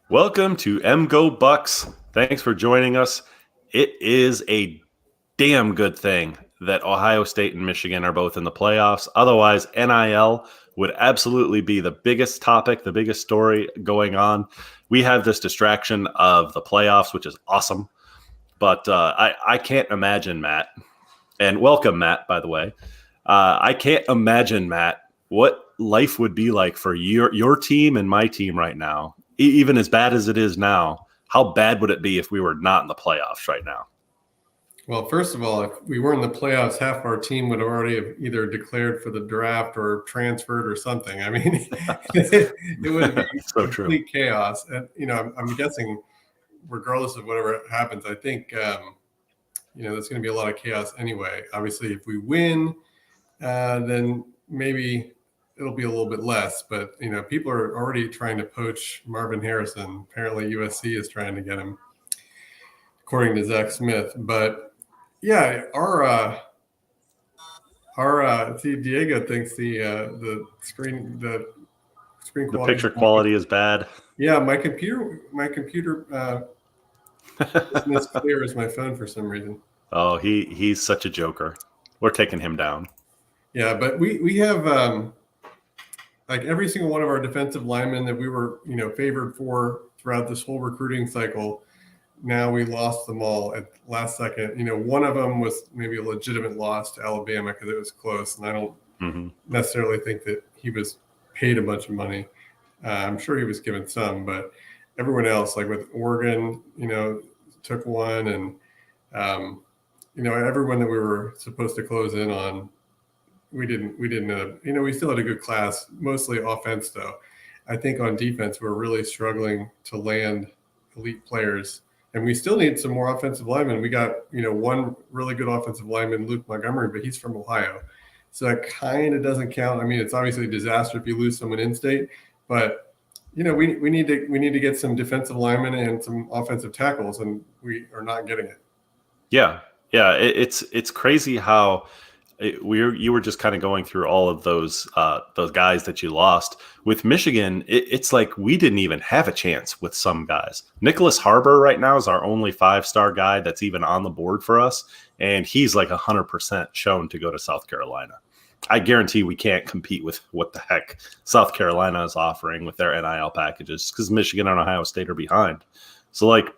Welcome to Go Bucks. Thanks for joining us. It is a damn good thing that Ohio State and Michigan are both in the playoffs. Otherwise, NIL would absolutely be the biggest topic, the biggest story going on. We have this distraction of the playoffs, which is awesome. But I can't imagine, Matt, and welcome, Matt, by the way. I can't imagine, Matt, what life would be like for your team and my team right now. Even as bad as it is now, how bad would it be if we were not in the playoffs right now? Well, first of all, if we were in the playoffs, half our team would have already have either declared for the draft or transferred or something. I mean, it would be So complete true. chaos. And, I'm guessing regardless of whatever happens, I think, there's going to be a lot of chaos anyway. Obviously, if we win, then maybe it'll be a little bit less. But, people are already trying to poach Marvin Harrison. Apparently, USC is trying to get him, according to Zach Smith. But yeah, see, Diego thinks the screen The quality. picture quality is bad. Yeah, my computer isn't as clear as my phone for some reason. Oh, he's such a joker. We're taking him down. Yeah, but we have like every single one of our defensive linemen that we were favored for throughout this whole recruiting cycle. Now we lost them all at last second. One of them was maybe a legitimate loss to Alabama because it was close, and I don't necessarily think that he was paid a bunch of money. I'm sure he was given some, but everyone else, like with Oregon, took one, and everyone that we were supposed to close in on, we didn't. We still had a good class, mostly offense though. I think on defense we're really struggling to land elite players. And we still need some more offensive linemen. We got, one really good offensive lineman, Luke Montgomery, but he's from Ohio. So that kind of doesn't count. I mean, it's obviously a disaster if you lose someone in state, but we need to get some defensive linemen and some offensive tackles, and we are not getting it. Yeah. It's crazy how you were just kind of going through all of those guys that you lost with Michigan. It's like we didn't even have a chance with some guys. Nicholas Harbor right now is our only 5-star guy that's even on the board for us, and he's like 100% shown to go to South Carolina. I guarantee we can't compete with what the heck South Carolina is offering with their NIL packages because Michigan and Ohio State are behind. So, like,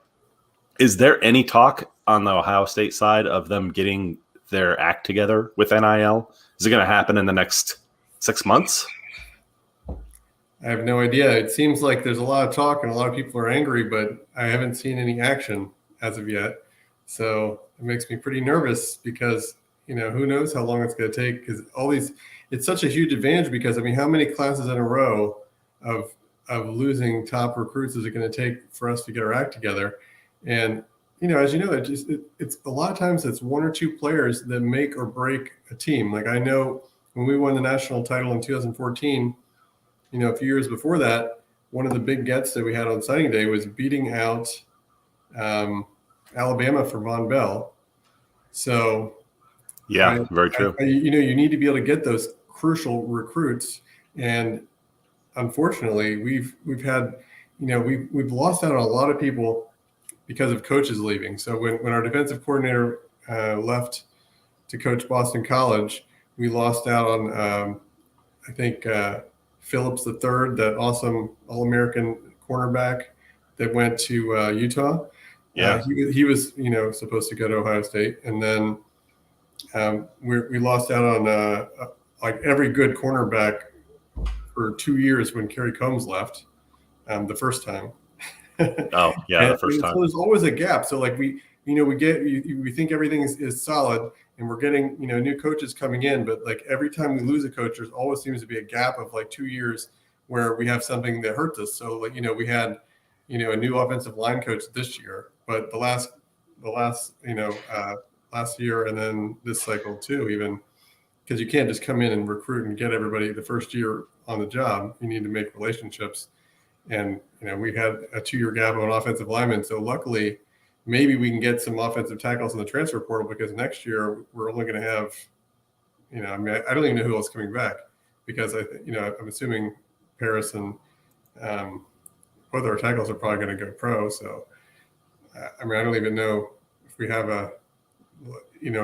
is there any talk on the Ohio State side of them getting their act together with NIL? Is it going to happen in the next 6 months? I have no idea. It seems like there's a lot of talk and a lot of people are angry, but I haven't seen any action as of yet. So it makes me pretty nervous because, who knows how long it's going to take, because it's such a huge advantage because, I mean, how many classes in a row of losing top recruits is it going to take for us to get our act together? And, as you know, it's a lot of times it's one or two players that make or break a team. Like I know when we won the national title in 2014, a few years before that, one of the big gets that we had on signing day was beating out Alabama for Von Bell. So, Yeah, very true. you need to be able to get those crucial recruits, and unfortunately, we've had, we've lost out on a lot of people because of coaches leaving. So when our defensive coordinator left to coach Boston College, we lost out on I think Phillips III, that awesome All-American cornerback that went to Utah. Yeah. He was supposed to go to Ohio State, and then we lost out on like every good cornerback for 2 years when Kerry Combs left the first time. Oh, yeah, the first time. So there's always a gap. So like we think everything is solid, and we're getting new coaches coming in, but like every time we lose a coach, there's always seems to be a gap of like 2 years where we have something that hurts us. So like we had a new offensive line coach this year, but the last last year and then this cycle too, even, because you can't just come in and recruit and get everybody the first year on the job. You need to make relationships, and we had a 2-year gap on offensive linemen. So luckily, maybe we can get some offensive tackles in the transfer portal, because next year we're only going to have, I mean, I don't even know who else is coming back, because I'm assuming Paris and both our tackles are probably going to go pro. So, I mean, I don't even know if we have an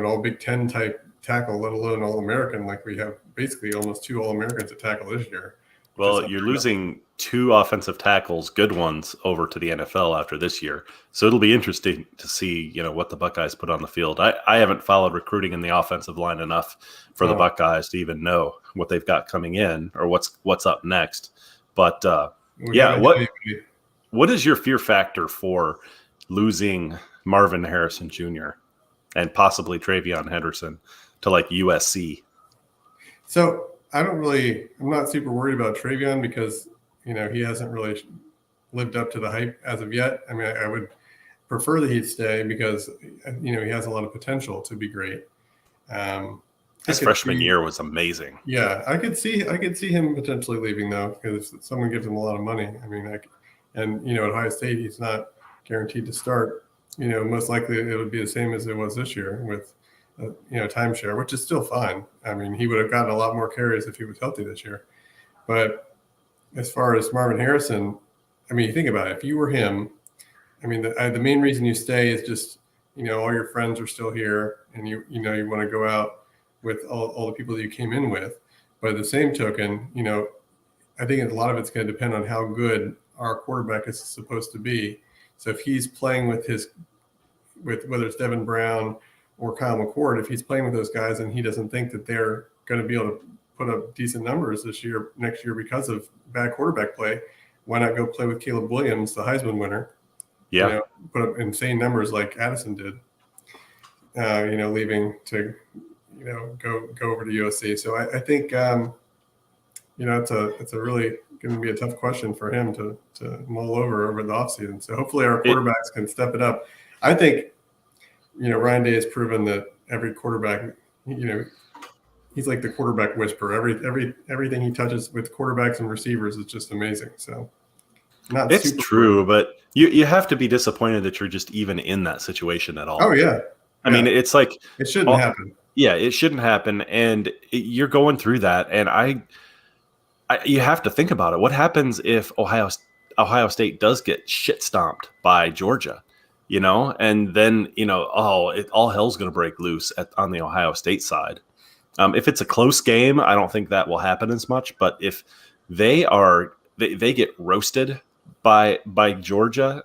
all Big Ten type tackle, let alone All American. Like we have basically almost 2 All Americans at tackle this year. Well, you're losing 2 offensive tackles, good ones, over to the NFL after this year. So it'll be interesting to see, what the Buckeyes put on the field. I haven't followed recruiting in the offensive line enough for the Buckeyes to even know what they've got coming in or what's up next. But what is your fear factor for losing Marvin Harrison Jr. and possibly Treveyon Henderson to like USC? So I'm not super worried about Treveyon because, he hasn't really lived up to the hype as of yet. I mean, I would prefer that he'd stay because, he has a lot of potential to be great. His freshman year was amazing. Yeah, I could see him potentially leaving though, because someone gives him a lot of money. I mean, at Ohio State, he's not guaranteed to start. Most likely it would be the same as it was this year with, timeshare, which is still fine. I mean, he would have gotten a lot more carries if he was healthy this year. But as far as Marvin Harrison, I mean, you think about it. If you were him, I mean, the main reason you stay is just, all your friends are still here, and you want to go out with all the people that you came in with. But at the same token, I think a lot of it's going to depend on how good our quarterback is supposed to be. So if he's playing with whether it's Devin Brown or Kyle McCord, if he's playing with those guys and he doesn't think that they're going to be able to put up decent numbers next year because of bad quarterback play, why not go play with Caleb Williams, the Heisman winner? Yeah. Put up insane numbers like Addison did, leaving to, go over to USC. So I think, it's a really going to be a tough question for him to mull over the offseason. So hopefully our quarterbacks can step it up. I think, Ryan Day has proven that every quarterback, he's like the quarterback whisperer. Everything he touches with quarterbacks and receivers is just amazing. So it's true, but you have to be disappointed that you're just even in that situation at all. Oh yeah. I mean, it's like it shouldn't happen. Yeah, it shouldn't happen, and you're going through that, and you have to think about it. What happens if Ohio State does get shit stomped by Georgia? And then all hell's going to break loose on the Ohio State side. If it's a close game, I don't think that will happen as much. But if they get roasted by Georgia,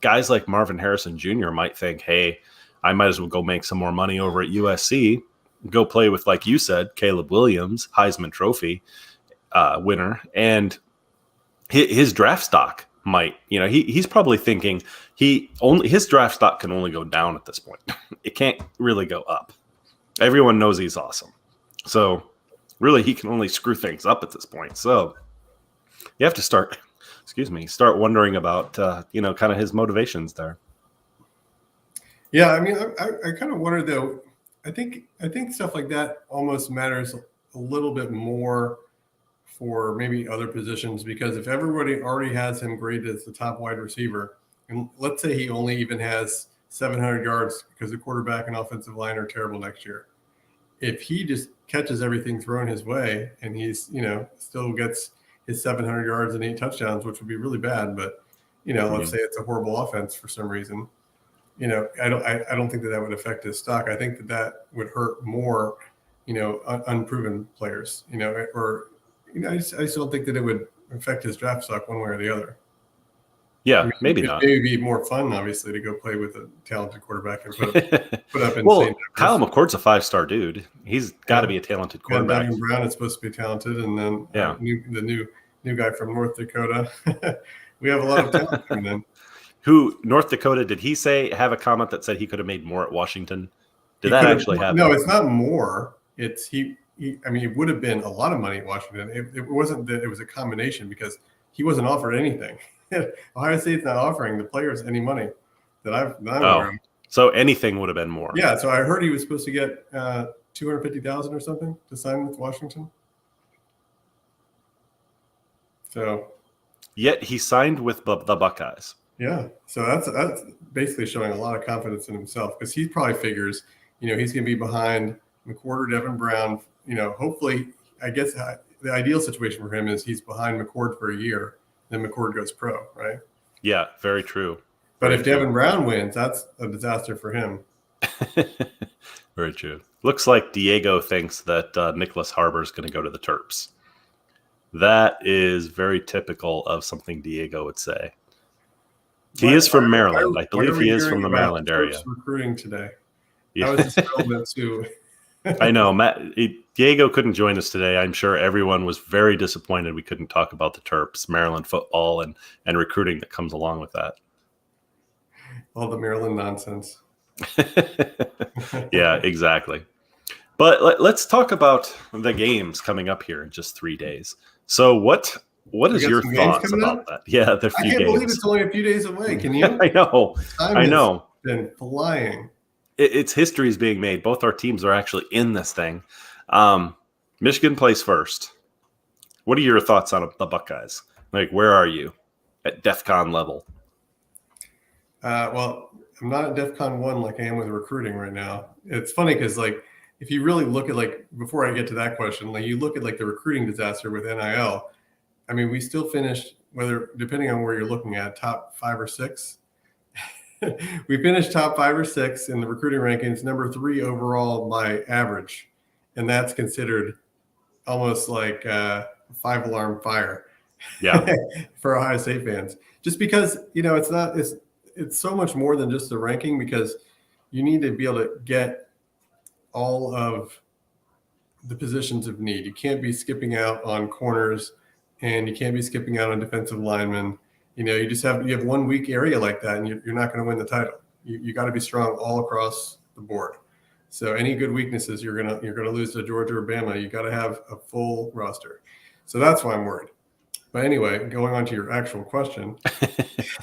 guys like Marvin Harrison Jr. might think, hey, I might as well go make some more money over at USC, go play with, like you said, Caleb Williams, Heisman Trophy winner, and his draft stock might, he's probably thinking his draft stock can only go down at this point. It can't really go up. Everyone knows he's awesome. So really he can only screw things up at this point. So you have to start wondering about, kind of his motivations there. Yeah. I mean, I kind of wonder though, I think stuff like that almost matters a little bit more for maybe other positions, because if everybody already has him graded as the top wide receiver, and let's say he only even has 700 yards because the quarterback and offensive line are terrible next year. If he just catches everything thrown his way and he's, still gets his 700 yards and 8 touchdowns, which would be really bad, but, let's say it's a horrible offense for some reason, I don't think that would affect his stock. I think that would hurt more, unproven players, I just don't think that it would affect his draft stock one way or the other. Yeah, maybe not. Maybe be more fun, obviously, to go play with a talented quarterback and put up insane well, numbers. Kyle McCord's a 5-star dude. He's got to be a talented quarterback. Devin Brown is supposed to be talented, and then the new guy from North Dakota. We have a lot of talent coming in. Who, North Dakota, did he have a comment that said he could have made more at Washington? Did that actually happen? No, it's not more. It's he. I mean, it would have been a lot of money at Washington. It wasn't that it was a combination, because he wasn't offered anything. Ohio State's not offering the players any money that I'm aware of. So anything would have been more. Yeah. So I heard he was supposed to get $250,000 or something to sign with Washington. So. Yet he signed with the Buckeyes. Yeah. So that's basically showing a lot of confidence in himself, because he probably figures, he's going to be behind McCord or Devin Brown. Hopefully, I guess the ideal situation for him is he's behind McCord for a year, then McCord goes pro, right? Yeah, very true. But Very if true. Devin Brown wins, that's a disaster for him. Very true. Looks like Diego thinks that Nicholas Harbor is going to go to the Terps. That is very typical of something Diego would say. He is from Maryland. I believe he is from the Maryland area. Recruiting today. Yeah. How is this relevant to? I know. Diego couldn't join us today. I'm sure everyone was very disappointed we couldn't talk about the Terps, Maryland football, and recruiting that comes along with that. All the Maryland nonsense. Yeah, exactly. But let's talk about the games coming up here in just 3 days. So what is your thoughts about that? Yeah, the few games. I can't believe it's only a few days away. Can you? I know. I know. Been flying. It's history is being made. Both our teams are actually in this thing. Michigan plays first. What are your thoughts on the Buckeyes? Like, where are you at DEFCON level? Well, I'm not at DEFCON 1 like I am with recruiting right now. It's funny because, like, if you really look at, like, before I get to that question, like, you look at, like, the recruiting disaster with NIL, I mean, we still finished, depending on where you're looking at, top 5 or 6. We finished top 5 or 6 in the recruiting rankings, number 3 overall by average. And that's considered almost like a 5-alarm fire. Yeah. For Ohio State fans. Just because, it's so much more than just the ranking, because you need to be able to get all of the positions of need. You can't be skipping out on corners, and you can't be skipping out on defensive linemen. You have one weak area like that, and you're not going to win the title. You got to be strong all across the board. So any good weaknesses, you're gonna lose to Georgia or Bama. You got to have a full roster. So that's why I'm worried. But anyway, going on to your actual question,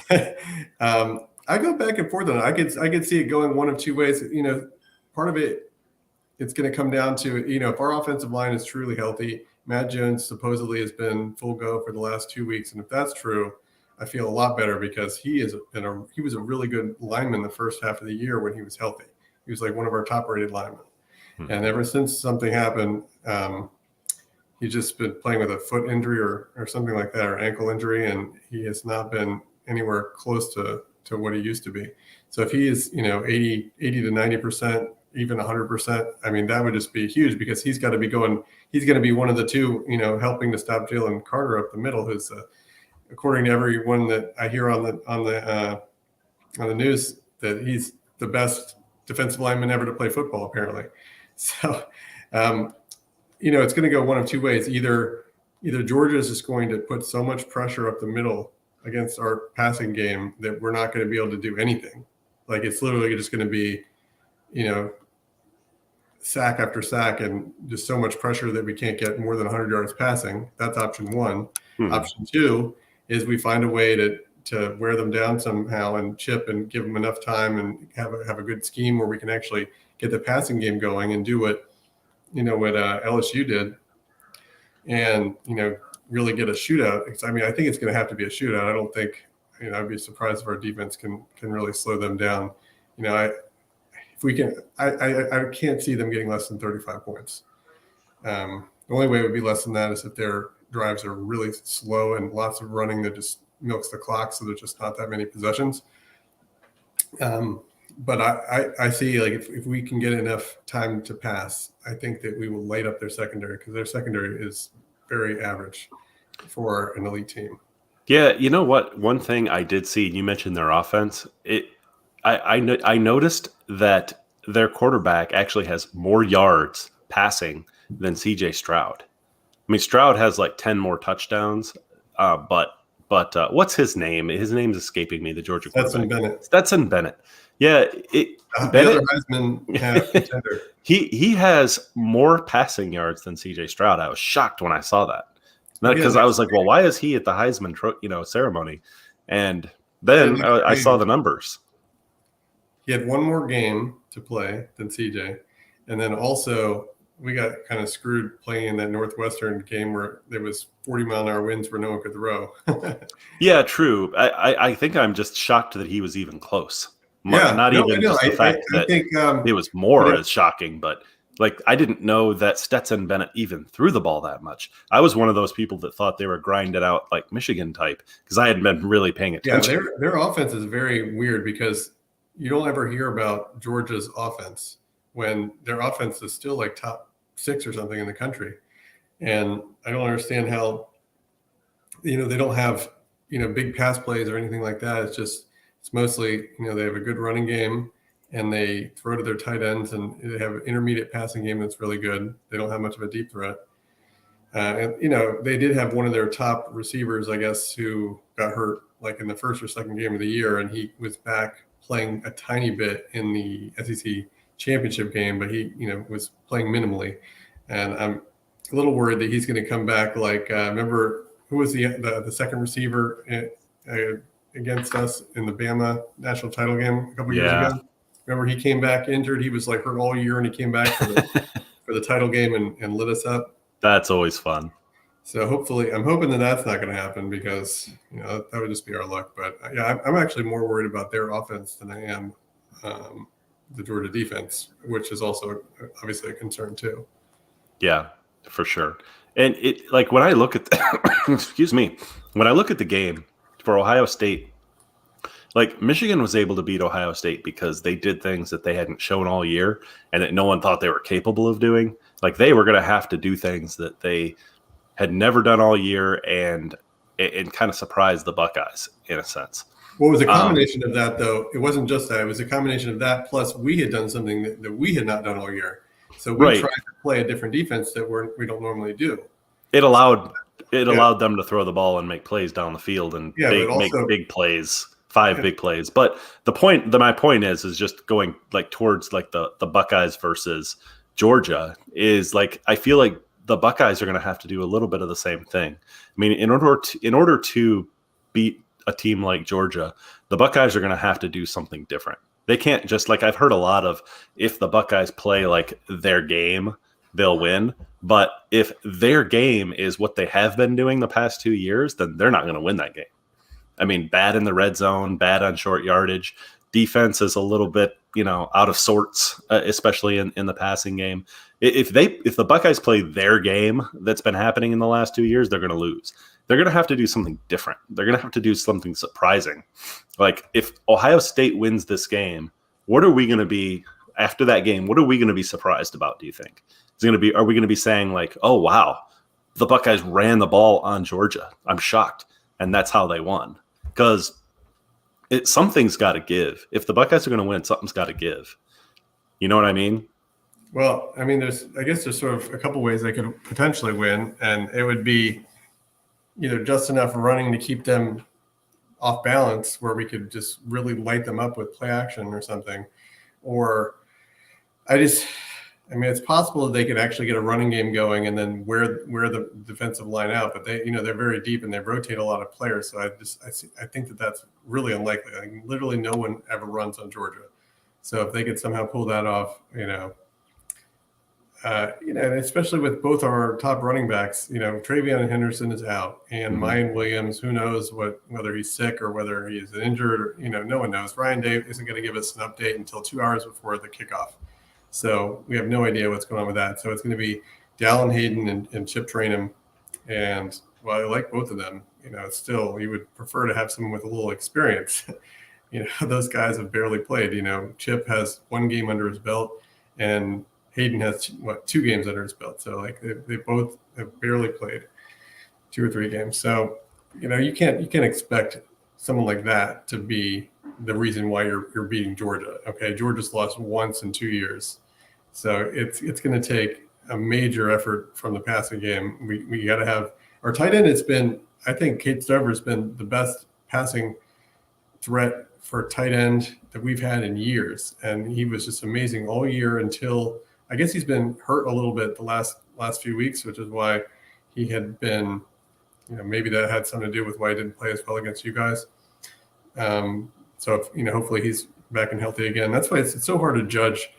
I go back and forth on it. I could see it going one of two ways. Part of it's going to come down to, if our offensive line is truly healthy. Matt Jones supposedly has been full go for the last 2 weeks, and if that's true, I feel a lot better, because he was a really good lineman the first half of the year when he was healthy. He was like one of our top-rated linemen, and ever since something happened, he's just been playing with a foot injury or something like that, or ankle injury, and he has not been anywhere close to what he used to be. So if he is 80 to 90%, even 100%, I mean, that would just be huge, because he's going to be one of the two, helping to stop Jalen Carter up the middle, who's according to everyone that I hear on the news, that he's the best defensive lineman ever to play football, apparently. So it's going to go one of two ways. Either Georgia is just going to put so much pressure up the middle against our passing game that we're not going to be able to do anything. Like, it's literally just going to be, sack after sack, and just so much pressure that we can't get more than 100 yards passing. That's option one. Option two is we find a way to wear them down somehow and chip and give them enough time and have a good scheme where we can actually get the passing game going and do what LSU did, and really get a shootout. I mean, I think it's going to have to be a shootout. I don't think, I'd be surprised if our defense can really slow them down. If we can, I can't see them getting less than 35 points. The only way it would be less than that is if their drives are really slow and lots of running that just milks the clock, so there's just not that many possessions. But I see, like, if we can get enough time to pass, I think that we will light up their secondary, because their secondary is very average for an elite team. Yeah, you know what? One thing I did see, you mentioned their offense. I noticed that their quarterback actually has more yards passing than C.J. Stroud. I mean, Stroud has like 10 more touchdowns, but what's his name? His name's escaping me. The Georgia quarterback. Stetson Bennett. Yeah, Bennett, contender. he has more passing yards than C.J. Stroud. I was shocked when I saw that, because I was like, well, why is he at the Heisman ceremony? And then I saw the numbers. He had one more game to play than CJ. And then also we got kind of screwed playing in that Northwestern game where there was 40-mile-an-hour winds where no one could throw. Yeah, true. I think I'm just shocked that he was even close. The fact that it was more is shocking, but Like, I didn't know that Stetson Bennett even threw the ball that much. I was one of those people that thought they were grinded out like Michigan type because I hadn't been really paying attention. Yeah, their offense is very weird because you don't ever hear about Georgia's offense when their offense is still like top 6 or something in the country. And I don't understand how, they don't have, big pass plays or anything like that. It's mostly, they have a good running game and they throw to their tight ends and they have an intermediate passing game that's really good. They don't have much of a deep threat. And they did have one of their top receivers, I guess, who got hurt like in the first or second game of the year, and he was back playing a tiny bit in the SEC championship game, but he, was playing minimally. And I'm a little worried that he's going to come back. Like, remember who was the second receiver against us in the Bama national title game a couple years ago? Remember he came back injured. He was like hurt all year, and he came back for the title game and lit us up. That's always fun. So hopefully, I'm hoping that that's not going to happen because that would just be our luck. But yeah, I'm actually more worried about their offense than I am the Georgia defense, which is also obviously a concern too. Yeah, for sure. And it, like, when I look at excuse me, when I look at the game for Ohio State, like, Michigan was able to beat Ohio State because they did things that they hadn't shown all year and that no one thought they were capable of doing. Like, they were going to have to do things that they had never done all year and kind of surprise the Buckeyes in a sense. Well, it was a combination of that, though. It wasn't just that. It was a combination of that, plus we had done something that we had not done all year. So we tried to play a different defense that we don't normally do. It allowed them to throw the ball and make plays down the field and make big plays. 5 big plays. But my point is just going like towards like the Buckeyes versus Georgia is like, I feel like the Buckeyes are going to have to do a little bit of the same thing. I mean, in order to beat a team like Georgia, the Buckeyes are going to have to do something different. They can't just, like, I've heard a lot of, if the Buckeyes play like their game, they'll win. But if their game is what they have been doing the past 2 years, then they're not going to win that game. I mean, bad in the red zone, bad on short yardage. Defense is a little bit, out of sorts, especially in the passing game. If the Buckeyes play their game that's been happening in the last 2 years, they're going to lose. They're going to have to do something different. They're going to have to do something surprising. Like, if Ohio State wins this game, what are we going to be after that game? What are we going to be surprised about, do you think? Are we going to be saying like, oh, wow, the Buckeyes ran the ball on Georgia? I'm shocked. And that's how they won. Because something's got to give. If the Buckeyes are going to win, something's got to give. You know what I mean? Well, I mean, there's sort of a couple ways they could potentially win, and it would be either just enough running to keep them off balance where we could just really light them up with play action or something. Or it's possible that they could actually get a running game going and then wear the defensive line out, but they're very deep and they rotate a lot of players. So I think that's really unlikely. Like, literally no one ever runs on Georgia. So if they could somehow pull that off, especially with both our top running backs, Treveyon and Henderson is out, and Miyan Williams, who knows whether he's sick or whether he's injured, or no one knows. Ryan Day isn't going to give us an update until 2 hours before the kickoff. So we have no idea what's going on with that. So it's going to be Dallin Hayden and Chip Trainum. And while I like both of them, still you would prefer to have someone with a little experience. Those guys have barely played. Chip has 1 game under his belt and Hayden has 2 games under his belt. So like they both have barely played 2 or 3 games. So, you can't expect someone like that to be the reason why you're beating Georgia. Okay, Georgia's lost once in 2 years, so it's going to take a major effort from the passing game. We got to have our tight end. I think Kate Stover has been the best passing threat for tight end that we've had in years, and he was just amazing all year until I guess he's been hurt a little bit the last few weeks, which is why he had been. Maybe that had something to do with why he didn't play as well against you guys. So hopefully he's back and healthy again. That's why it's so hard to judge,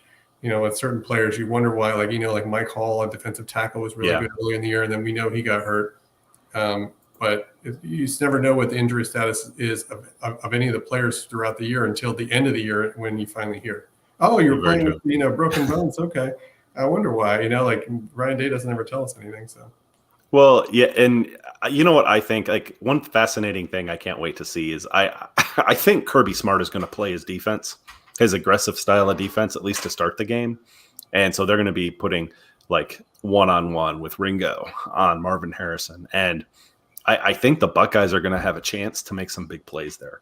with certain players. You wonder why, like Mike Hall, a defensive tackle, was really good early in the year, and then we know he got hurt. But you just never know what the injury status is of any of the players throughout the year until the end of the year when you finally hear, oh, you're playing with broken bones. Okay, I wonder why. Like Ryan Day doesn't ever tell us anything. So Well, yeah, and you know what I think? Like one fascinating thing I can't wait to see is I think Kirby Smart is going to play his defense, his aggressive style of defense, at least to start the game. And so they're going to be putting like one-on-one with Ringo on Marvin Harrison. And I think the Buckeyes are going to have a chance to make some big plays there.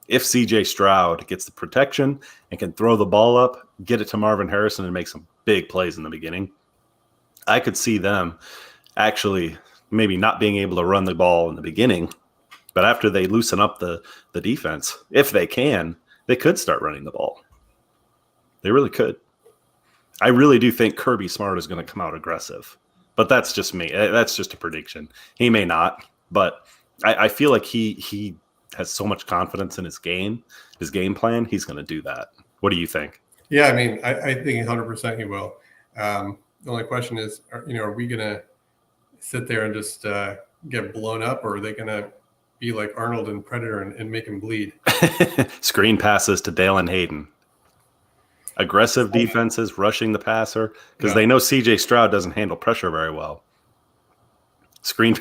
If CJ Stroud gets the protection and can throw the ball up, get it to Marvin Harrison and make some big plays in the beginning, I could see them actually maybe not being able to run the ball in the beginning, but after they loosen up the defense, if they can, they could start running the ball. They really could. I really do think Kirby Smart is going to come out aggressive, but that's just me. That's just a prediction. He may not, but I feel like he has so much confidence in his game plan. He's going to do that. What do you think? yeah, I mean, I think 100% he will. The only question is, are we gonna sit there and just get blown up, or are they gonna be like Arnold and Predator and make him bleed? Screen passes to Dalen Hayden. Aggressive defenses, rushing the passer, because they know CJ Stroud doesn't handle pressure very well. Screen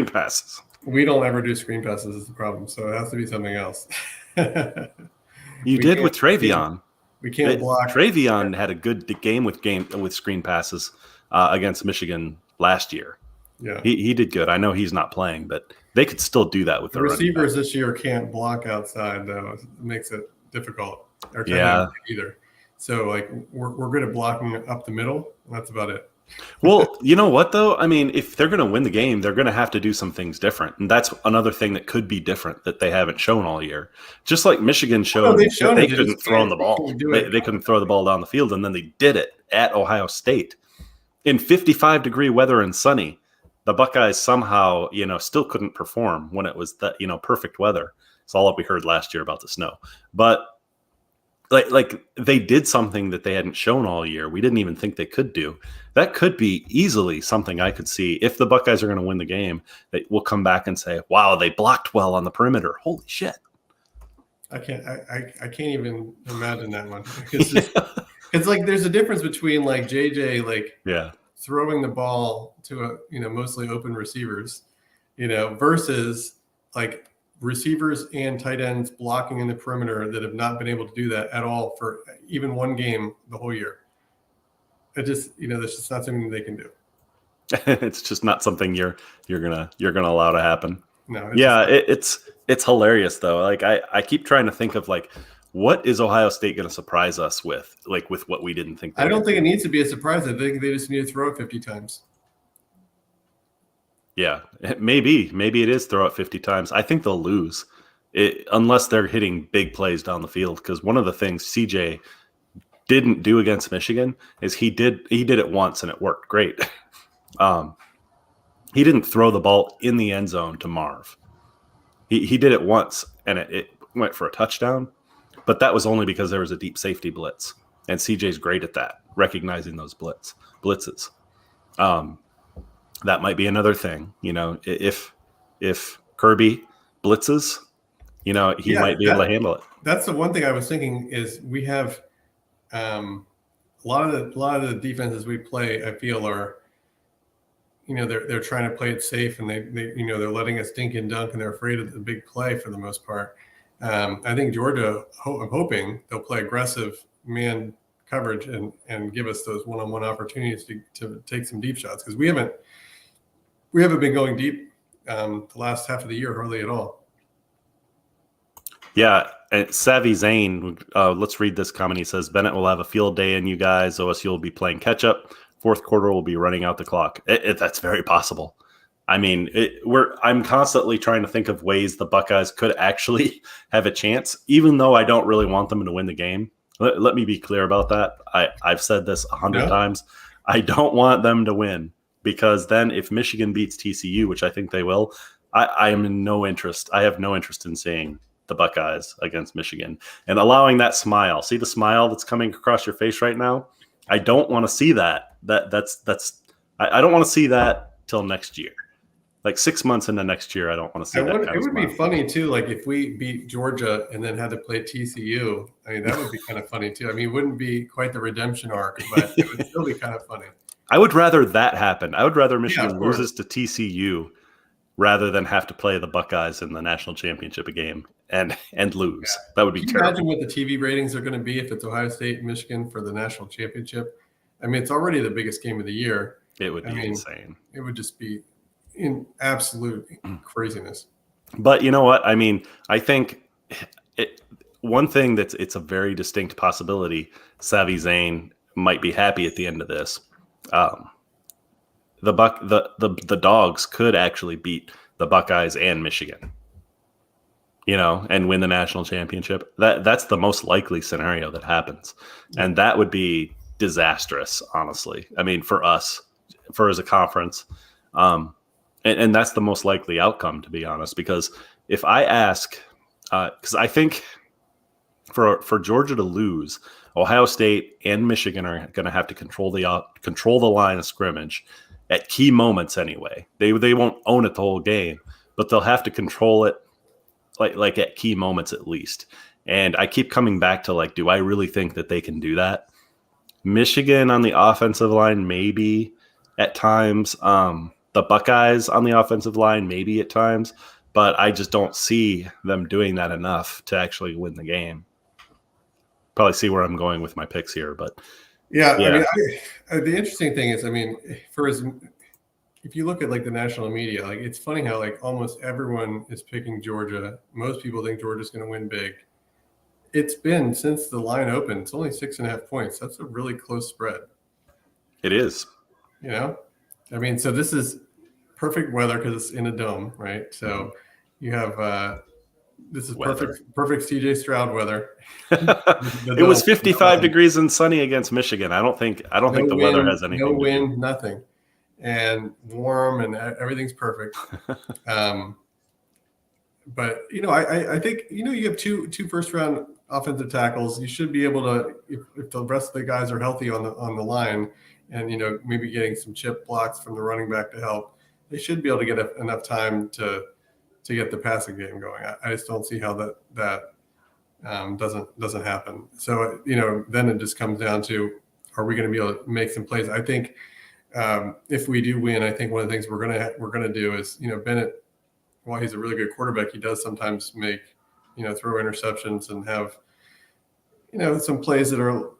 passes. We don't ever do screen passes is the problem, so it has to be something else. You did with Treveyon. We can't block. Treveyon had a good game with screen passes against Michigan last year. Yeah, he did good. I know he's not playing, but they could still do that with the receivers this year can't block outside, though. It makes it difficult. Yeah, either. So like we're good at blocking up the middle, and that's about it. Well, you know what though? I mean, if they're going to win the game, they're going to have to do some things different, and that's another thing that could be different that they haven't shown all year. Just like Michigan showed, they couldn't throw the ball. They couldn't throw the ball down the field, and then they did it at Ohio State in 55-degree weather and sunny. The Buckeyes somehow, still couldn't perform when it was that perfect weather. It's all that we heard last year about the snow, but. Like they did something that they hadn't shown all year. We didn't even think they could do. That could be easily something I could see if the Buckeyes are going to win the game. That we'll come back and say, "Wow, they blocked well on the perimeter. Holy shit!" I can't even imagine that one. It's like there's a difference between like JJ throwing the ball to mostly open receivers, versus like receivers and tight ends blocking in the perimeter that have not been able to do that at all for even one game the whole year. It just, that's just not something they can do. It's just not something you're gonna allow to happen. No. It's hilarious though. Like I keep trying to think of like what is Ohio State going to surprise us with, like with what we didn't think. I don't think it needs to be a surprise. I think they just need to throw it 50 times. Yeah, maybe it is throw it 50 times. I think they'll lose unless they're hitting big plays down the field. Because one of the things CJ didn't do against Michigan is he did it once and it worked great. He didn't throw the ball in the end zone to Marv. He did it once and it went for a touchdown, but that was only because there was a deep safety blitz, and CJ's great at that, recognizing those blitzes. That might be another thing, if Kirby blitzes, he might be able to handle it. That's the one thing I was thinking is we have a lot of the defenses we play, I feel are, they're trying to play it safe, and they they're letting us dink and dunk, and they're afraid of the big play for the most part. I think Georgia, I'm hoping they'll play aggressive man coverage and give us those one-on-one opportunities to take some deep shots, because we haven't been going deep the last half of the year hardly at all. Yeah, and Savvy Zane, let's read this comment. He says, Bennett will have a field day in you guys. OSU will be playing catch-up. Fourth quarter will be running out the clock. That's very possible. I mean, I'm constantly trying to think of ways the Buckeyes could actually have a chance, even though I don't really want them to win the game. Let me be clear about that. I've said this 100 times. I don't want them to win. Because then if Michigan beats TCU, which I think they will, I am in no interest. I have no interest in seeing the Buckeyes against Michigan. And allowing that smile. See the smile that's coming across your face right now? I don't want to see that. I don't want to see that till next year. like 6 months into next year, I don't want to see that kind It of would smile. be funny too, like if we beat Georgia and then had to play TCU. I mean, that would be kind of funny too. I mean, it wouldn't be quite the redemption arc, but it would still be kind of funny. I would rather that happen. I would rather Yeah, Michigan of course. loses to TCU rather than have to play the Buckeyes in the national championship game and lose. That would be Can you terrible. imagine what the TV ratings are going to be if it's Ohio State and Michigan for the national championship? I mean, it's already the biggest game of the year. It would be insane. It would just be in absolute craziness. But you know what? I mean, I think one thing it's a very distinct possibility. Savvy Zane might be happy at the end of this. The Dogs could actually beat the Buckeyes and Michigan, and win the national championship. That's the most likely scenario that happens, and that would be disastrous, honestly. I mean, for us, as a conference, and that's the most likely outcome, to be honest. Because if I ask, because I think for Georgia to lose, Ohio State and Michigan are going to have to control the line of scrimmage at key moments anyway. They won't own it the whole game, but they'll have to control it like at key moments at least. And I keep coming back to like, do I really think that they can do that? Michigan on the offensive line, maybe at times. The Buckeyes on the offensive line, maybe at times, but I just don't see them doing that enough to actually win the game. Probably see where I'm going with my picks here, but yeah. I mean, the interesting thing is, I mean, if you look at like the national media, like it's funny how like almost everyone is picking Georgia. Most people think Georgia's going to win big. It's been since the line opened. It's only 6.5 points. That's a really close spread. It is. I mean, so this is perfect weather because it's in a dome, right? So you have this is perfect CJ Stroud weather. It was 55 degrees and sunny against Michigan. I don't think the weather has anything. No wind, nothing, and warm, and everything's perfect. But I think you have two first round offensive tackles. You should be able to, if the rest of the guys are healthy on the line, and maybe getting some chip blocks from the running back to help, they should be able to get enough time to get the passing game going. I just don't see how that doesn't happen. So then it just comes down to, are we going to be able to make some plays? I think if we do win, I think one of the things we're gonna do is Bennett, while he's a really good quarterback, he does sometimes make throw interceptions and have some plays that are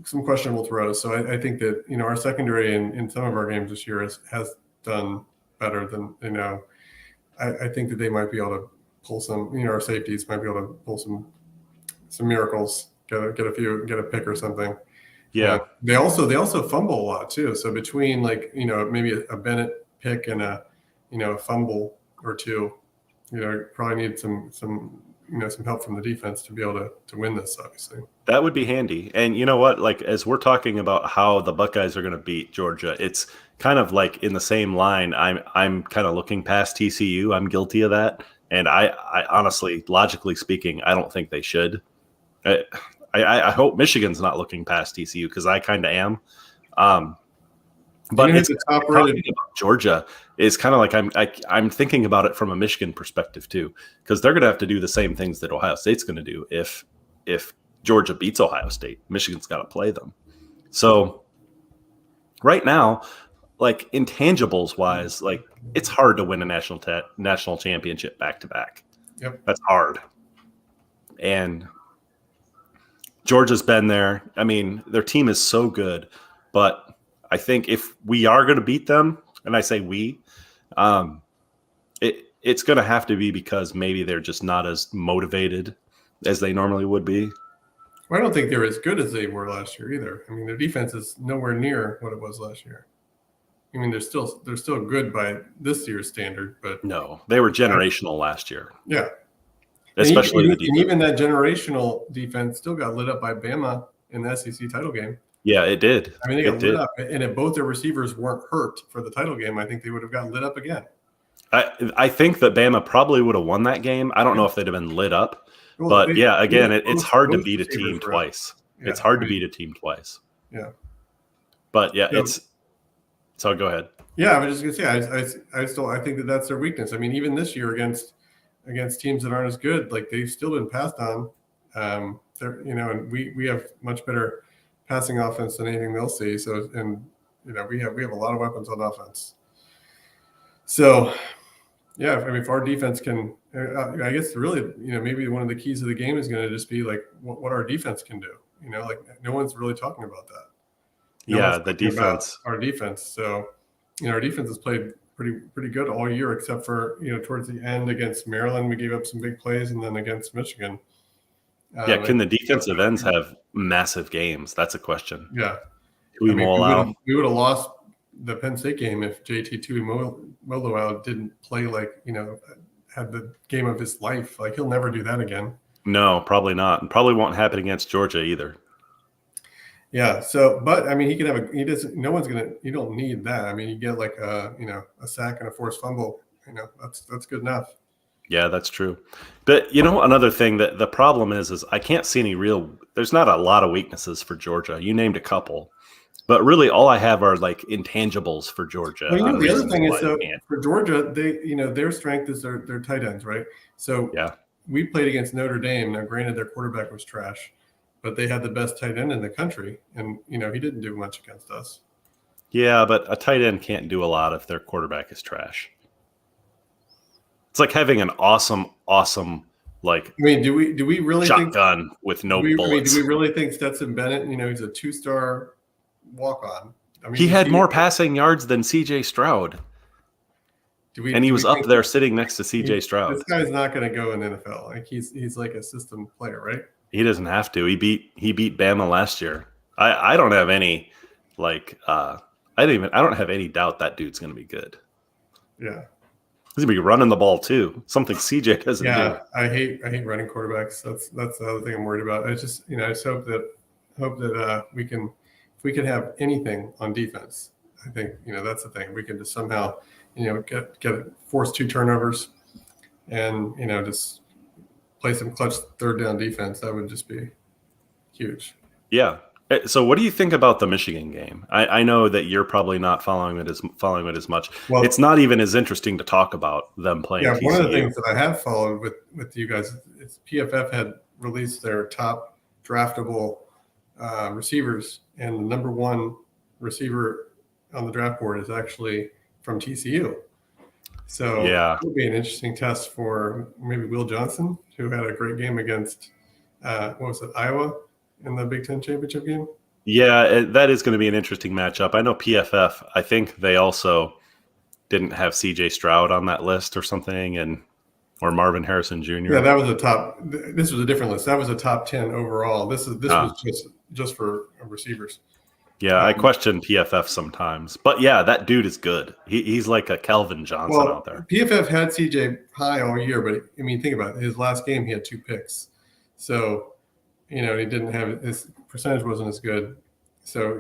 some questionable throws. So I think that our secondary in some of our games this year has done better than I think that they might be able to pull some our safeties might be able to pull some miracles, get a pick or something. Yeah. They also fumble a lot too. So between maybe a Bennett pick and a fumble or two, probably need some help from the defense to be able to win this, obviously. That would be handy. And you know what? Like, as we're talking about how the Buckeyes are going to beat Georgia, it's kind of like in the same line. I'm kind of looking past TCU. I'm guilty of that. And I honestly, logically speaking, I don't think they should. I hope Michigan's not looking past TCU, because I kind of am. But it's talking about Georgia is kind of like I'm thinking about it from a Michigan perspective too, because they're going to have to do the same things that Ohio State's going to do if Georgia beats Ohio State. Michigan's got to play them. So right now, like intangibles wise, like it's hard to win a national championship back to back. Yep, that's hard. And Georgia's been there. I mean, their team is so good, but I think if we are going to beat them, and I say we, it's going to have to be because maybe they're just not as motivated as they normally would be. Well, I don't think they're as good as they were last year either. I mean, their defense is nowhere near what it was last year. I mean, they're still good by this year's standard, but no, they were generational last year. Yeah, especially and even that generational defense still got lit up by Bama in the SEC title game. Yeah, it did. I mean, they got lit up, and if both their receivers weren't hurt for the title game, I think they would have gotten lit up again. I think that Bama probably would have won that game. I don't know if they'd have been lit up, but again, it's hard to beat a team twice. Yeah, it's hard to beat a team twice. Yeah, but yeah, it's So go ahead. Yeah, I was just gonna say, I think that's their weakness. I mean, even this year against teams that aren't as good, like they've still been passed on. And we have much better passing offense than anything they'll see. So, and we have a lot of weapons on offense. So, yeah, I mean, if our defense can, I guess really, maybe one of the keys of the game is going to just be like what our defense can do. Like no one's really talking about that. The defense. Our defense. So, our defense has played pretty good all year, except for towards the end against Maryland, we gave up some big plays, and then against Michigan. Can the defensive ends have massive games? That's a question. Yeah, we would have lost the Penn State game if JT Tuimoloau didn't play had the game of his life. Like he'll never do that again. No, probably not, and probably won't happen against Georgia either. Yeah. So, but I mean, he can have he doesn't. No one's gonna. You don't need that. I mean, you get like a sack and a forced fumble. That's good enough. Yeah, that's true. But another thing that the problem is I can't see any there's not a lot of weaknesses for Georgia. You named a couple, but really all I have are like intangibles for Georgia. Well, the other thing is for Georgia, they their strength is their tight ends, right? So yeah, we played against Notre Dame. Now, granted, their quarterback was trash, but they had the best tight end in the country, and he didn't do much against us. Yeah, but a tight end can't do a lot if their quarterback is trash. It's like having an awesome, like. I mean, do we really shotgun with no bullets? Do we really think Stetson Bennett? He's a 2-star walk-on. I mean, he had more passing yards than C.J. Stroud, and he was up there sitting next to C.J. Stroud. This guy's not going to go in the NFL. Like he's like a system player, right? He doesn't have to. He beat Bama last year. I don't have any I don't have any doubt that dude's going to be good. Yeah. He's gonna be running the ball too. Something CJ doesn't do. Yeah, I hate running quarterbacks. That's the other thing I'm worried about. I just I just hope that we can, if we can have anything on defense. I think that's the thing. We can just somehow force 2 turnovers, and just play some clutch third down defense. That would just be huge. Yeah. So what do you think about the Michigan game? I know that you're probably not following it as much. Well, it's not even as interesting to talk about them playing. Yeah, TCU. One of the things that I have followed with you guys is PFF had released their top draftable receivers, and the number 1 receiver on the draft board is actually from TCU. So yeah, it would be an interesting test for maybe Will Johnson, who had a great game against Iowa in the Big Ten championship game. Yeah, that is going to be an interesting matchup. I know PFF, I think they also didn't have CJ Stroud on that list or something, or Marvin Harrison Jr. Yeah, that was this was a different list. That was a top 10 overall. This was just for receivers. Yeah, I question PFF sometimes. But yeah, that dude is good. He's like a Calvin Johnson out there. PFF had CJ high all year, but I mean, think about it. His last game, he had 2 picks. So he didn't have, his percentage wasn't as good. So,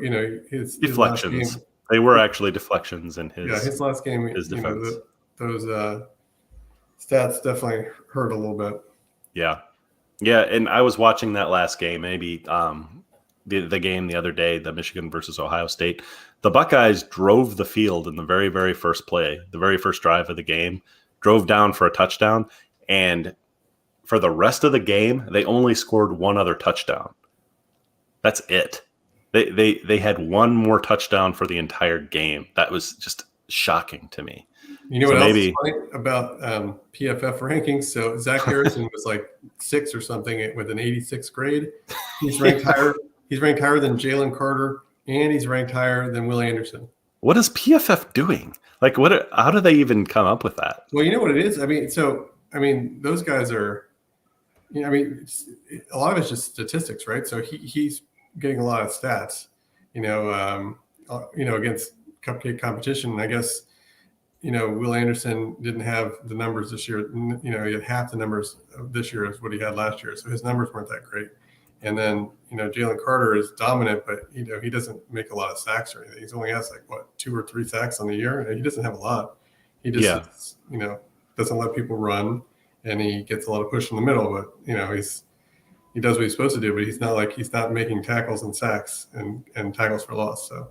his deflections. His they were actually deflections in his. Yeah, his last game, his defense. Those stats definitely hurt a little bit. Yeah. Yeah. And I was watching that last game, maybe the game the other day, the Michigan versus Ohio State. The Buckeyes drove the field in the very, very first play, the very first drive of the game, drove down for a touchdown, and for the rest of the game, they only scored 1 other touchdown. That's it. They had 1 more touchdown for the entire game. That was just shocking to me. What else is funny about PFF rankings? So Zach Harrison was like 6 or something with an 86 grade. He's ranked higher. He's ranked higher than Jalen Carter, and he's ranked higher than Will Anderson. What is PFF doing? Like, how do they even come up with that? Well, you know what it is? I mean, those guys are. A lot of it's just statistics, right? So he's getting a lot of stats, against cupcake competition. I guess, Will Anderson didn't have the numbers this year. He had half the numbers this year as what he had last year. So his numbers weren't that great. And then, Jalen Carter is dominant, but, he doesn't make a lot of sacks or anything. He only has 2 or 3 sacks on the year. He doesn't have a lot. He just, doesn't let people run. And he gets a lot of push in the middle, but he does what he's supposed to do. But he's not making tackles and sacks and tackles for loss. So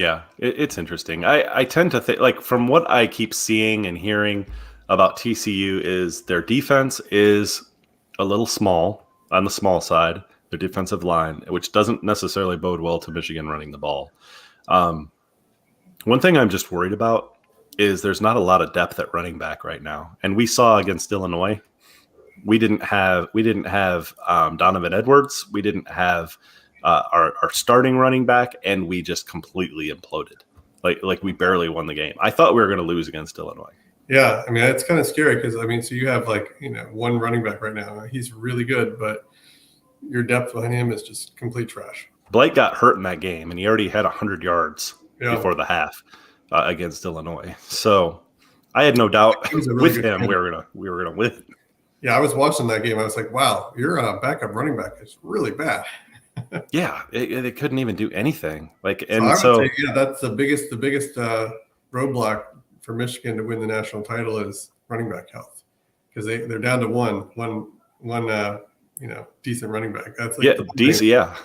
Yeah, it's interesting. I tend to think, like, from what I keep seeing and hearing about TCU is their defense is a little small on the small side, their defensive line, which doesn't necessarily bode well to Michigan running the ball. Um, One thing I'm just worried about is there's not a lot of depth at running back right now, and we saw against Illinois we didn't have Donovan Edwards, we didn't have our starting running back, and we just completely imploded. Like we barely won the game. I thought we were going to lose against Illinois. Yeah, I mean, it's kind of scary because, so you have one running back right now. He's really good, but your depth behind him is just complete trash. Blake got hurt in that game, and he already had 100 yards before the half against Illinois. So I had no doubt with him we were gonna win. Yeah, I was watching that game. I was like, wow, your backup running back is really bad. Yeah, it couldn't even do anything. Like, and I would say, that's the biggest roadblock for Michigan to win the national title is running back health, because they're down to one decent running back. That's decent. Yeah.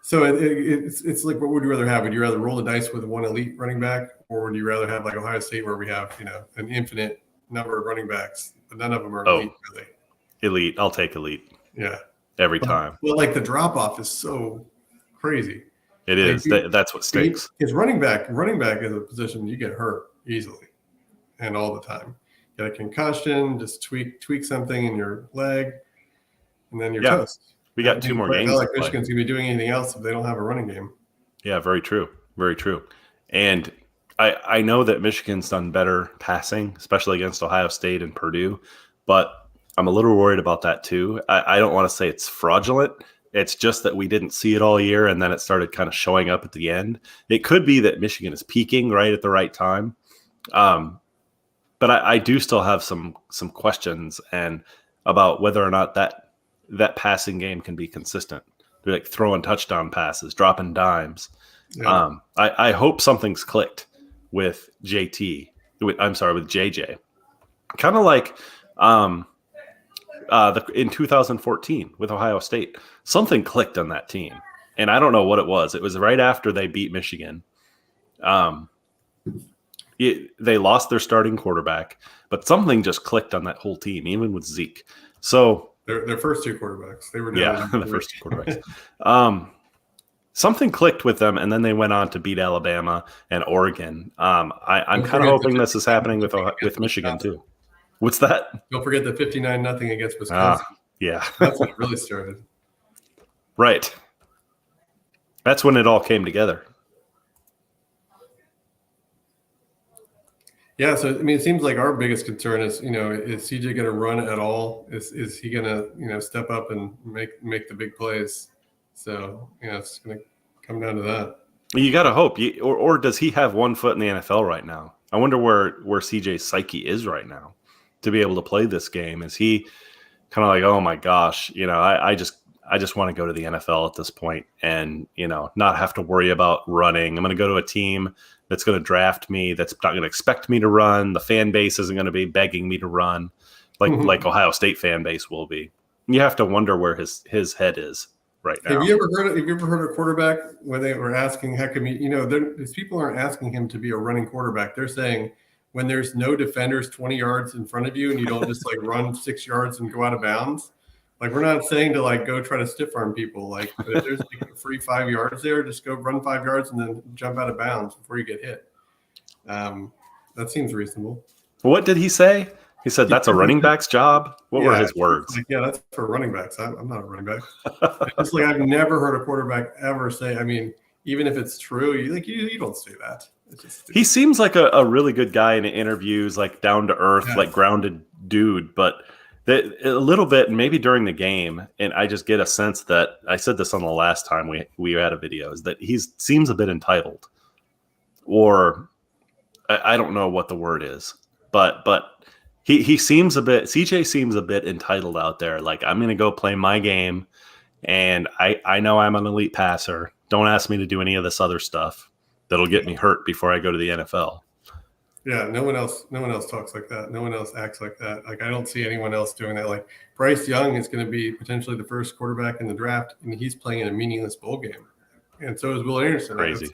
So it's like, what would you rather have? Would you rather roll the dice with one elite running back, or would you rather have like Ohio State, where we have an infinite number of running backs, but none of them are elite really? Elite. I'll take elite. Yeah. Every time. Well, like the drop off is so crazy. It is. That's what stinks. Because running back is a position you get hurt easily and all the time. You get a concussion, just tweak something in your leg, and then you're toast. We got 2 more games. Not like Michigan's going to be doing anything else if they don't have a running game. Yeah, very true. Very true. And I know that Michigan's done better passing, especially against Ohio State and Purdue, but I'm a little worried about that too. I don't want to say it's fraudulent. It's just that we didn't see it all year, and then it started kind of showing up at the end. It could be that Michigan is peaking right at the right time. But I do still have some questions and about whether or not that passing game can be consistent. They're like throwing touchdown passes, dropping dimes. Yeah. I hope something's clicked with JT. With JJ. Kind of like in 2014 with Ohio State. Something clicked on that team, and I don't know what it was. It was right after they beat Michigan. They lost their starting quarterback, but something just clicked on that whole team, even with Zeke. So their first 2 quarterbacks, they were the first 2 quarterbacks. Something clicked with them, and then they went on to beat Alabama and Oregon. I'm kind of hoping this is happening with Michigan too. What's that? Don't forget the 59-0 against Wisconsin. Yeah, that's when it really started. Right. That's when it all came together. Yeah, so it seems like our biggest concern is, is CJ going to run at all? Is he going to, step up and make the big plays? So, it's going to come down to that. You got to hope. Or does he have one foot in the NFL right now? I wonder where CJ's psyche is right now to be able to play this game. Is he kind of like, oh my gosh, I just want to go to the NFL at this point and, not have to worry about running. I'm going to go to a team that's going to draft me, that's not going to expect me to run. The fan base isn't going to be begging me to run like Ohio State fan base will be. You have to wonder where his head is right now. Have you ever heard a quarterback where they were asking, how come these people aren't asking him to be a running quarterback. They're saying, when there's no defenders 20 yards in front of you and you don't just run 6 yards and go out of bounds. We're not saying to go try to stiff arm people. If there's a free 5 yards there, just go run 5 yards and then jump out of bounds before you get hit. That seems reasonable. What did he say? He said that's a running back's job. What were his words? That's for running backs. I'm not a running back. It's I've never heard a quarterback ever say. Even if it's true, you don't say that. He seems like a really good guy in interviews, down to earth, grounded dude, but. A little bit, maybe during the game, and I just get a sense that I said this on the last time we had a video, is that he seems a bit entitled, or I don't know what the word is, but he seems CJ seems a bit entitled out there. I'm going to go play my game, and I know I'm an elite passer. Don't ask me to do any of this other stuff that'll get me hurt before I go to the NFL. Yeah, no one else talks like that. No one else acts like that. I don't see anyone else doing that. Bryce Young is going to be potentially the first quarterback in the draft, and he's playing in a meaningless bowl game. And so is Will Anderson. Crazy.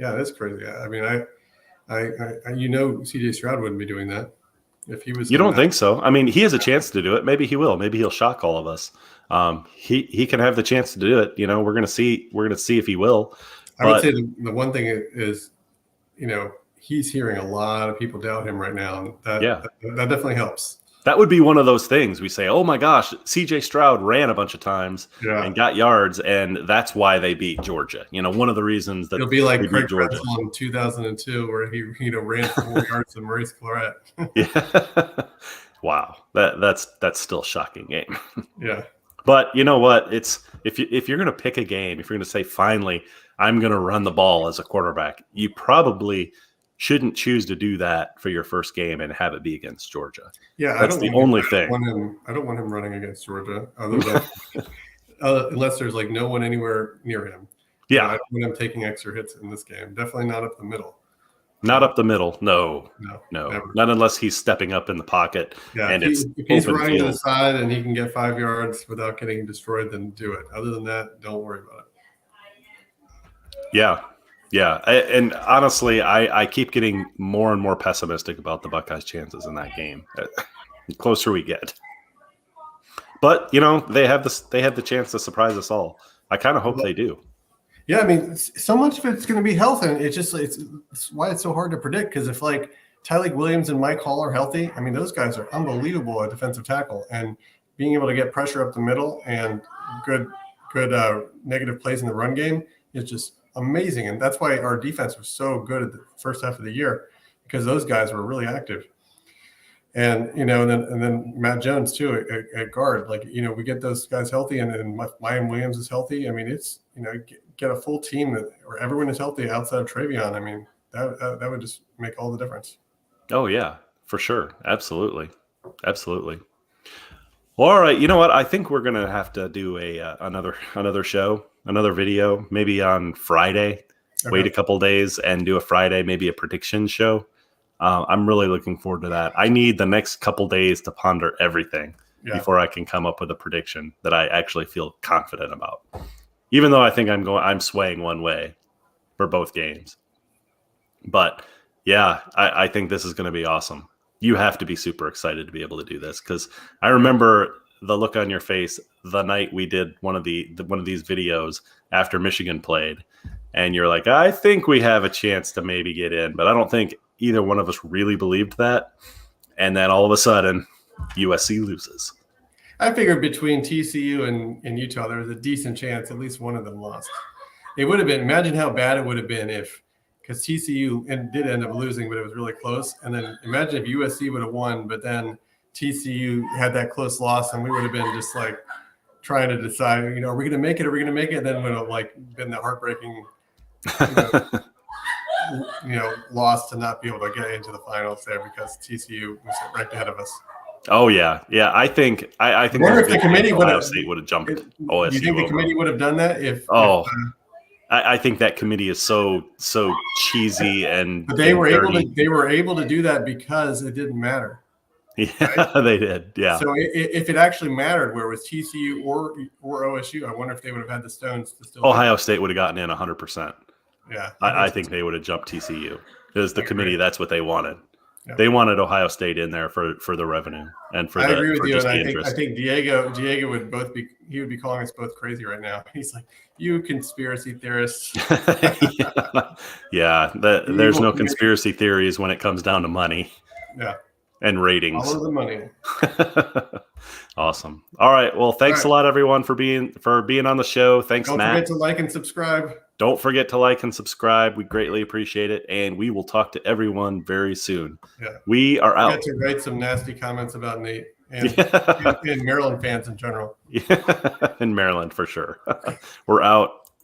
Yeah, that's crazy. I mean, CJ Stroud wouldn't be doing that if he was. You don't think so? I mean, he has a chance to do it. Maybe he will. Maybe he'll shock all of us. He can have the chance to do it. We're gonna see. We're gonna see if he will. I would say the one thing is, he's hearing a lot of people doubt him right now, and that definitely helps. That would be one of those things we say, oh my gosh, CJ Stroud ran a bunch of times and got yards, and that's why they beat Georgia. One of the reasons that it'll be like Craig Pretzel in 2002, where he ran for more yards than Maurice Claret. Yeah. Wow. That's still a shocking game. Yeah. But you know what? It's if you're gonna pick a game, if you're gonna say finally I'm gonna run the ball as a quarterback, you probably shouldn't choose to do that for your first game and have it be against Georgia. Yeah, that's the only thing. I don't want him running against Georgia, other than unless there's like no one anywhere near him. Yeah, I don't want him taking extra hits in this game. Definitely not up the middle. Not up the middle. No. Never. Not unless he's stepping up in the pocket. Yeah, and if he's running to the side and he can get 5 yards without getting destroyed, then do it. Other than that, don't worry about it. Yeah. Yeah, and honestly, I keep getting more and more pessimistic about the Buckeyes' chances in that game. The closer we get, but they have the chance to surprise us all. I kind of hope they do. Yeah, I mean, so much of it's going to be health, and it's why it's so hard to predict. Because if like Tyleik Williams and Mike Hall are healthy, I mean, those guys are unbelievable at defensive tackle, and being able to get pressure up the middle and good negative plays in the run game is just amazing. And that's why our defense was so good at the first half of the year, because those guys were really active. And and then Matt Jones too at guard. Like we get those guys healthy, and Miyan Williams is healthy. I mean, it's get a full team or everyone is healthy outside of Treveyon. I mean, that would just make all the difference. Oh yeah, for sure, absolutely. Well, all right, you know what? I think we're gonna have to do another show, another video, maybe on Friday. Okay. Wait a couple days and do a Friday, maybe a prediction show. I'm really looking forward to that. I need the next couple days to ponder everything before I can come up with a prediction that I actually feel confident about. Even though I think I'm swaying one way for both games. But yeah, I think this is going to be awesome. You have to be super excited to be able to do this, because I remember the look on your face the night we did one of these videos after Michigan played, and you're like, I think we have a chance to maybe get in, but I don't think either one of us really believed that. And then all of a sudden, USC loses. I figured between TCU and Utah, there was a decent chance at least one of them lost. It would have been, imagine how bad it would have been because TCU did end up losing, but it was really close. And then imagine if USC would have won, but then TCU had that close loss, and we would have been just like trying to decide, are we going to make it? Are we going to make it? And then would have like been the heartbreaking, loss to not be able to get into the finals there because TCU was right ahead of us. Oh yeah. I think. I wonder if the committee would have jumped OSU. Do you think the committee would have done that if? I think that committee is so cheesy and. But they were able to do that because it didn't matter. Yeah, right? They did. Yeah. So if it actually mattered, where it was TCU or OSU, I wonder if they would have had the stones to still. Ohio State would have gotten in 100%. Yeah. I think they would have jumped TCU because the committee. That's what they wanted. Yeah. They wanted Ohio State in there for the revenue and for I agree with you, and I think Diego would be calling us both crazy right now. He's like, you conspiracy theorists. There's no conspiracy theories when it comes down to money. Yeah. And ratings. All of the money. Awesome. All right. Well, thanks a lot, everyone, for being on the show. Thanks, Matt. Don't forget to like and subscribe. Don't forget to like and subscribe. We greatly appreciate it. And we will talk to everyone very soon. Yeah. We are out. Got to write some nasty comments about Nate and Maryland fans in general. Yeah. In Maryland, for sure. We're out.